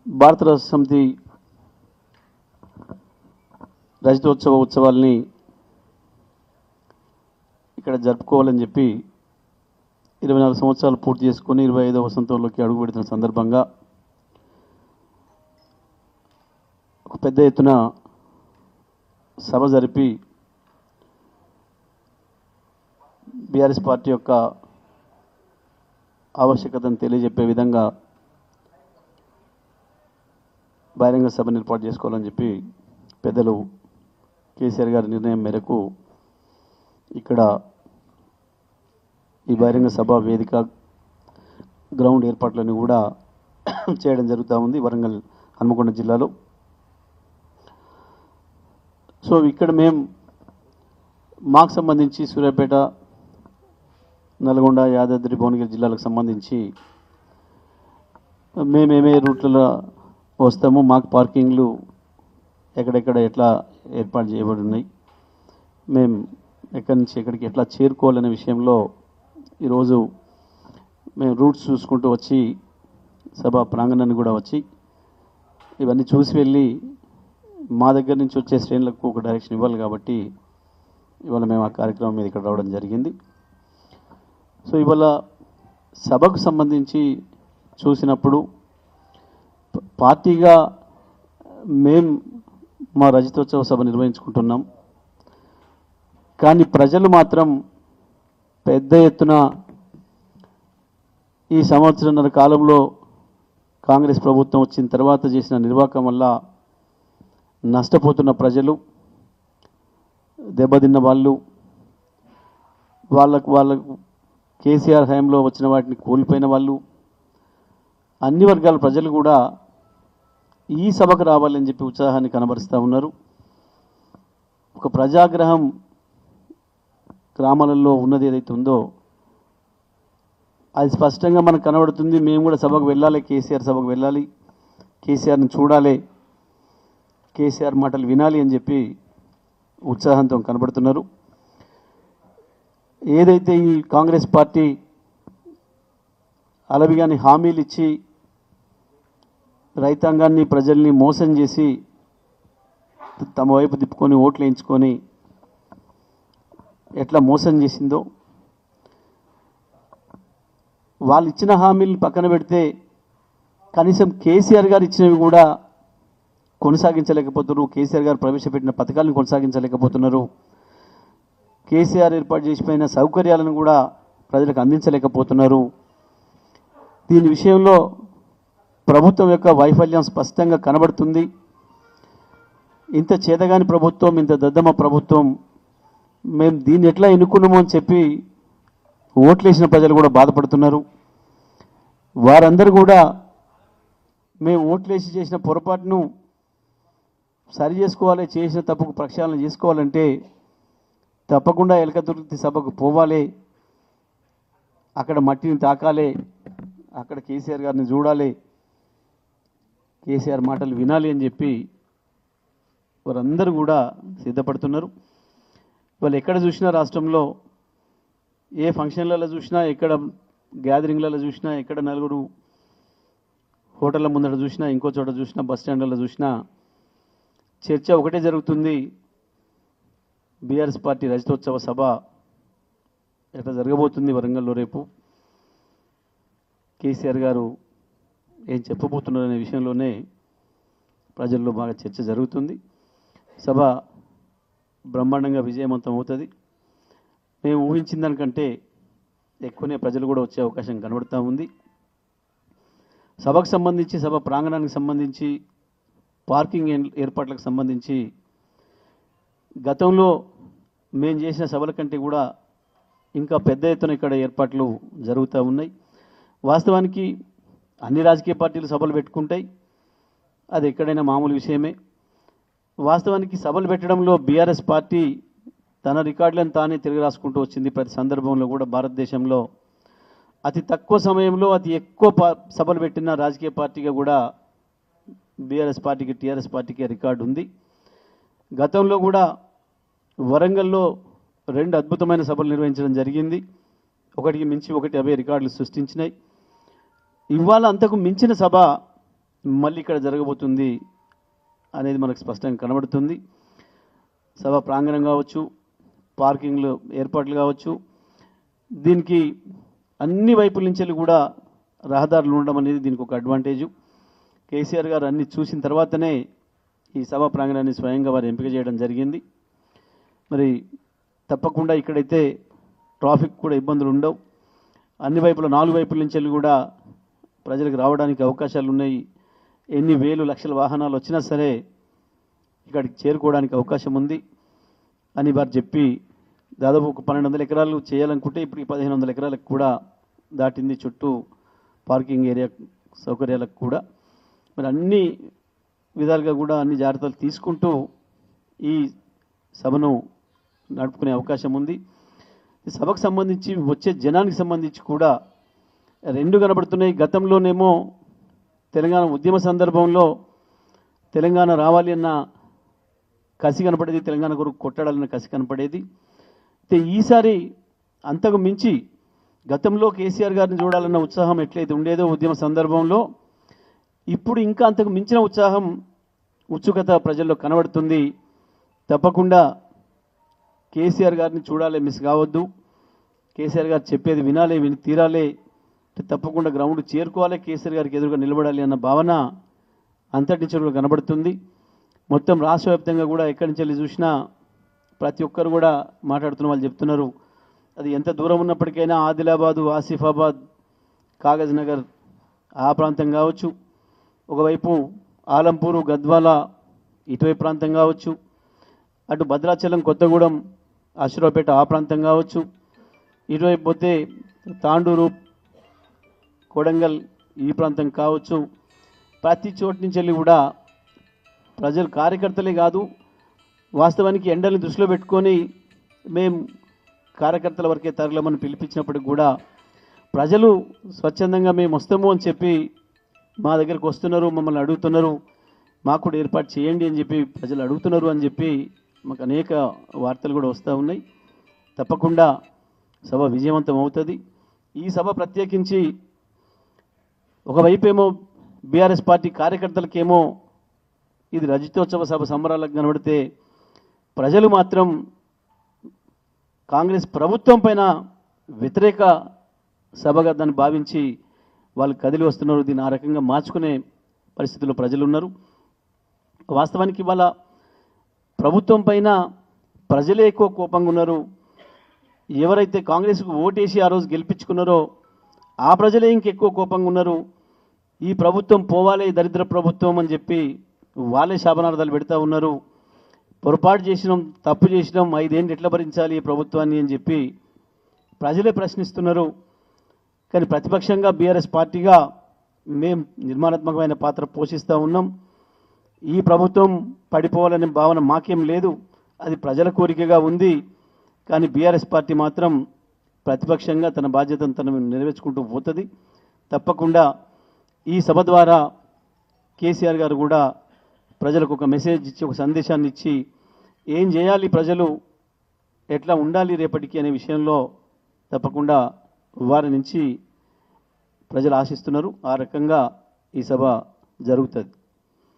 భారత రాష్ట్ర సమితి రజతోత్సవ ఉత్సవాల్ని ఇక్కడ జరుపుకోవాలని చెప్పి 24 సంవత్సరాలు పూర్తి చేసుకొని 25వ వసంతంలోకి అడుగుపెడుతున్న సందర్భంగా ఒక పెద్ద ఎత్తున సభ జరిపి బీఆర్ఎస్ పార్టీ యొక్క ఆవశ్యకతను తెలియజెప్పే విధంగా బహిరంగ సభను ఏర్పాటు చేసుకోవాలని చెప్పి పెద్దలు కేసీఆర్ గారి నిర్ణయం మేరకు ఇక్కడ ఈ బహిరంగ సభ వేదిక గ్రౌండ్ ఏర్పాట్లను కూడా చేయడం జరుగుతూ ఉంది వరంగల్ హన్మకొండ జిల్లాలో. సో ఇక్కడ మాకు సంబంధించి సూర్యాపేట, నల్గొండ, యాదాద్రి, భువనగిరి జిల్లాలకు సంబంధించి మేమేమే రూట్లలో వస్తాము, మాకు పార్కింగ్లు ఎక్కడెక్కడ ఎట్లా ఏర్పాటు చేయబడి ఉన్నాయి, మేము ఎక్కడి నుంచి ఎక్కడికి ఎట్లా చేరుకోవాలనే విషయంలో ఈరోజు మేము రూట్స్ చూసుకుంటూ వచ్చి సభా ప్రాంగణాన్ని కూడా వచ్చి ఇవన్నీ చూసి వెళ్ళి మా దగ్గర నుంచి వచ్చే శ్రేణులకు ఒక డైరెక్షన్ ఇవ్వాలి కాబట్టి ఇవాళ మేము ఆ కార్యక్రమం మీద ఇక్కడ రావడం జరిగింది. సో ఇవాళ సభకు సంబంధించి చూసినప్పుడు పార్టీగా మా రజతోత్సవ సభ నిర్వహించుకుంటున్నాం. కానీ ప్రజలు మాత్రం పెద్ద ఎత్తున ఈ సంవత్సరంన్నర కాలంలో కాంగ్రెస్ ప్రభుత్వం వచ్చిన తర్వాత చేసిన నిర్వాహకం వల్ల నష్టపోతున్న ప్రజలు, దెబ్బతిన్న వాళ్ళకు కేసీఆర్ హయాంలో వచ్చిన వాటిని కోల్పోయిన వాళ్ళు, అన్ని వర్గాల ప్రజలు కూడా ఈ సభకు రావాలని చెప్పి ఉత్సాహాన్ని కనబరుస్తూ ఉన్నారు. ఒక ప్రజాగ్రహం గ్రామాలలో ఉన్నది ఏదైతే ఉందో అది స్పష్టంగా మనకు కనబడుతుంది. మేము కూడా సభకు వెళ్ళాలి, కేసీఆర్ సభకు వెళ్ళాలి, కేసీఆర్ని చూడాలి, కేసీఆర్ మాటలు వినాలి అని చెప్పి ఉత్సాహంతో కనబడుతున్నారు. ఏదైతే ఈ కాంగ్రెస్ పార్టీ అలవిగాని హామీలు ఇచ్చి రైతాంగాన్ని, ప్రజల్ని మోసం చేసి తమ వైపు తిప్పుకొని ఓట్లు వేయించుకొని ఎట్లా మోసం చేసిందో, వాళ్ళు ఇచ్చిన హామీలు పక్కన పెడితే కనీసం కేసీఆర్ గారు ఇచ్చినవి కూడా కొనసాగించలేకపోతున్నారు. కేసీఆర్ గారు ప్రవేశపెట్టిన పథకాలను కొనసాగించలేకపోతున్నారు. కేసీఆర్ ఏర్పాటు చేసిపోయిన సౌకర్యాలను కూడా ప్రజలకు అందించలేకపోతున్నారు. దీని విషయంలో ప్రభుత్వం యొక్క వైఫల్యం స్పష్టంగా కనబడుతుంది. ఇంత చేతగాని ప్రభుత్వం, ఇంత దద్దమ్మ ప్రభుత్వం, మేము దీన్ని ఎట్లా ఎన్నుకున్నామో అని చెప్పి ఓట్లేసిన ప్రజలు కూడా బాధపడుతున్నారు. వారందరూ కూడా మేము ఓట్లేసి చేసిన పొరపాటును సరి చేసుకోవాలి, చేసిన తప్పుకు ప్రక్షాళన చేసుకోవాలంటే తప్పకుండా ఎలకతుర్తి సభకు పోవాలి, అక్కడ మట్టిని తాకాలి, అక్కడ కేసీఆర్ గారిని చూడాలి, కేసీఆర్ మాటలు వినాలి అని చెప్పి వారందరూ కూడా సిద్ధపడుతున్నారు. వాళ్ళు ఎక్కడ చూసినా రాష్ట్రంలో ఏ ఫంక్షన్లలో చూసినా, ఎక్కడ గ్యాదరింగ్లలో చూసినా, ఎక్కడ నలుగురు హోటళ్ళ ముందర చూసినా, ఇంకో చోట చూసినా, బస్ స్టాండ్లలో చూసినా చర్చ ఒకటే జరుగుతుంది. బీఆర్ఎస్ పార్టీ రజతోత్సవ సభ ఎట్లా జరగబోతుంది వరంగల్లో రేపు, కేసీఆర్ గారు ఏం చెప్పబోతున్నారనే విషయంలోనే ప్రజల్లో బాగా చర్చ జరుగుతుంది. సభ బ్రహ్మాండంగా విజయవంతం అవుతుంది. మేము ఊహించిన దానికంటే ఎక్కువనే ప్రజలు కూడా వచ్చే అవకాశం కనబడుతూ ఉంది. సభకు సంబంధించి, సభ ప్రాంగణానికి సంబంధించి, పార్కింగ్ ఏర్పాట్లకు సంబంధించి గతంలో మేము చేసిన సభల కంటే కూడా ఇంకా పెద్ద ఎత్తున ఇక్కడ ఏర్పాట్లు జరుగుతూ ఉన్నాయి. వాస్తవానికి అన్ని రాజకీయ పార్టీలు సభలు పెట్టుకుంటాయి, అది ఎక్కడైనా మామూలు విషయమే. వాస్తవానికి సభలు పెట్టడంలో బీఆర్ఎస్ పార్టీ తన రికార్డులను తానే తిరిగి రాసుకుంటూ వచ్చింది. ప్రతి సందర్భంలో కూడా భారతదేశంలో అతి తక్కువ సమయంలో అతి ఎక్కువ సభలు పెట్టిన రాజకీయ పార్టీగా కూడా బీఆర్ఎస్ పార్టీకి, టీఆర్ఎస్ పార్టీకి రికార్డు ఉంది. గతంలో కూడా వరంగల్లో 2 అద్భుతమైన సభలు నిర్వహించడం జరిగింది. ఒకటికి మించి ఒకటి అవే రికార్డులు సృష్టించినాయి. ఇవాళ అంతకు మించిన సభ మళ్ళీ ఇక్కడ జరగబోతుంది అనేది మనకు స్పష్టంగా కనబడుతుంది. సభ ప్రాంగణం కావచ్చు, పార్కింగ్లు ఏర్పాట్లు కావచ్చు, దీనికి అన్ని వైపుల నుంచి కూడా రహదారులు ఉండడం అనేది దీనికి ఒక అడ్వాంటేజు. కేసీఆర్ గారు అన్ని చూసిన తర్వాతనే ఈ సభా ప్రాంగణాన్ని స్వయంగా వారు ఎంపిక చేయడం జరిగింది. మరి తప్పకుండా ఇక్కడైతే ట్రాఫిక్ కూడా ఇబ్బందులు ఉండవు. అన్ని వైపుల 4 వైపుల నుంచి కూడా ప్రజలకు రావడానికి అవకాశాలు ఉన్నాయి. ఎన్ని వేలు లక్షల వాహనాలు వచ్చినా సరే ఇక్కడికి చేరుకోవడానికి అవకాశం ఉంది అని వారు చెప్పి దాదాపు ఒక 1200 ఎకరాలు చేయాలనుకుంటే ఇప్పుడు 1500 ఎకరాలకు కూడా దాటింది, చుట్టూ పార్కింగ్ ఏరియా సౌకర్యాలకు కూడా. మరి అన్ని విధాలుగా కూడా అన్ని జాగ్రత్తలు తీసుకుంటూ ఈ సభను నడుపుకునే అవకాశం ఉంది. ఈ సభకు సంబంధించి వచ్చే జనానికి సంబంధించి కూడా 2 కనబడుతున్నాయి. గతంలోనేమో తెలంగాణ ఉద్యమ సందర్భంలో తెలంగాణ రావాలి అన్న కసి కనపడేది, తెలంగాణ కొరకు కొట్టాడాలన్న కసి కనపడేది. అయితే ఈసారి అంతకు మించి గతంలో కేసీఆర్ గారిని చూడాలన్న ఉత్సాహం ఎట్లయితే ఉండేదో ఉద్యమ సందర్భంలో, ఇప్పుడు ఇంకా అంతకు మించిన ఉత్సాహం, ఉత్సుకత ప్రజల్లో కనబడుతుంది. తప్పకుండా కేసీఆర్ గారిని చూడాలి, మిస్ కావద్దు. కేసీఆర్ గారు చెప్పేది వినాలి, విని తీరాలి. తప్పకుండా గ్రౌండ్ చేరుకోవాలి, కేసీఆర్ గారికి ఎదురుగా నిలబడాలి అన్న భావన అంతటి నుంచి కూడా కనబడుతుంది. మొత్తం రాష్ట్ర వ్యాప్తంగా కూడా ఎక్కడి నుంచి వెళ్ళి చూసినా ప్రతి ఒక్కరు కూడా మాట్లాడుతున్న వాళ్ళు చెప్తున్నారు, అది ఎంత దూరం ఉన్నప్పటికైనా ఆదిలాబాదు, ఆసిఫాబాద్, కాగజ్ నగర్ ఆ ప్రాంతం కావచ్చు, ఒకవైపు ఆలంపూరు, గద్వాల ఇటువైపు ప్రాంతం కావచ్చు, అటు భద్రాచలం, కొత్తగూడెం, అశ్వరావుపేట ఆ ప్రాంతం కావచ్చు, ఇటువైపు పోతే తాండూరు, కొడంగల్ ఈ ప్రాంతం కావచ్చు. ప్రతి చోటు నుంచి వెళ్ళి కూడా ప్రజలు, కార్యకర్తలే కాదు, వాస్తవానికి ఎండల్ని దృష్టిలో పెట్టుకొని మేము కార్యకర్తల వరకే తరలమని పిలిపించినప్పటికి కూడా ప్రజలు స్వచ్ఛందంగా మేము వస్తాము అని చెప్పి మా దగ్గరికి వస్తున్నారు, మమ్మల్ని అడుగుతున్నారు, మాకు కూడా ఏర్పాటు చేయండి అని చెప్పి ప్రజలు అడుగుతున్నారు అని చెప్పి మాకు అనేక వార్తలు కూడా వస్తూ ఉన్నాయి. తప్పకుండా సభ విజయవంతం అవుతుంది. ఈ సభ ప్రత్యేకించి ఒకవైపు ఏమో బీఆర్ఎస్ పార్టీ కార్యకర్తలకేమో ఇది రజతోత్సవ సభ సంబరాలకు కనబడితే, ప్రజలు మాత్రం కాంగ్రెస్ ప్రభుత్వం పైన వ్యతిరేక సభగా దాన్ని భావించి వాళ్ళు కదిలి వస్తున్నారు. దీన్ని ఆ రకంగా మార్చుకునే పరిస్థితుల్లో ప్రజలు ఉన్నారు. వాస్తవానికి ఇవాళ ప్రభుత్వం పైన ప్రజలే ఎక్కువ కోపంగా ఉన్నారు. ఎవరైతే కాంగ్రెస్కు ఓటేసి ఆ రోజు గెలిపించుకున్నారో ఆ ప్రజలే ఇంకెక్కువ కోపంగా ఉన్నారు. ఈ ప్రభుత్వం పోవాలి, దరిద్ర ప్రభుత్వం అని చెప్పి వాళ్ళే శాపనార్థాలు పెడతా ఉన్నారు. పొరపాటు చేసినాం, తప్పు చేసినాం, 5 ఏళ్ళు ఎట్లా భరించాలి ఈ ప్రభుత్వాన్ని అని చెప్పి ప్రజలే ప్రశ్నిస్తున్నారు. కానీ ప్రతిపక్షంగా బీఆర్ఎస్ పార్టీగా మేము నిర్మాణాత్మకమైన పాత్ర పోషిస్తూ ఉన్నాం. ఈ ప్రభుత్వం పడిపోవాలనే భావన మాకేం లేదు, అది ప్రజల కోరికగా ఉంది. కానీ బీఆర్ఎస్ పార్టీ మాత్రం ప్రతిపక్షంగా తన బాధ్యతను తను నెరవేర్చుకుంటూ పోతుంది. తప్పకుండా ఈ సభ ద్వారా కేసీఆర్ గారు కూడా ప్రజలకు ఒక మెసేజ్ ఇచ్చి, ఒక సందేశాన్ని ఇచ్చి, ఏం చేయాలి, ప్రజలు ఎట్లా ఉండాలి రేపటికి అనే విషయంలో తప్పకుండా వారి నుంచి ప్రజలు ఆశిస్తున్నారు. ఆ రకంగా ఈ సభ జరుగుతుంది.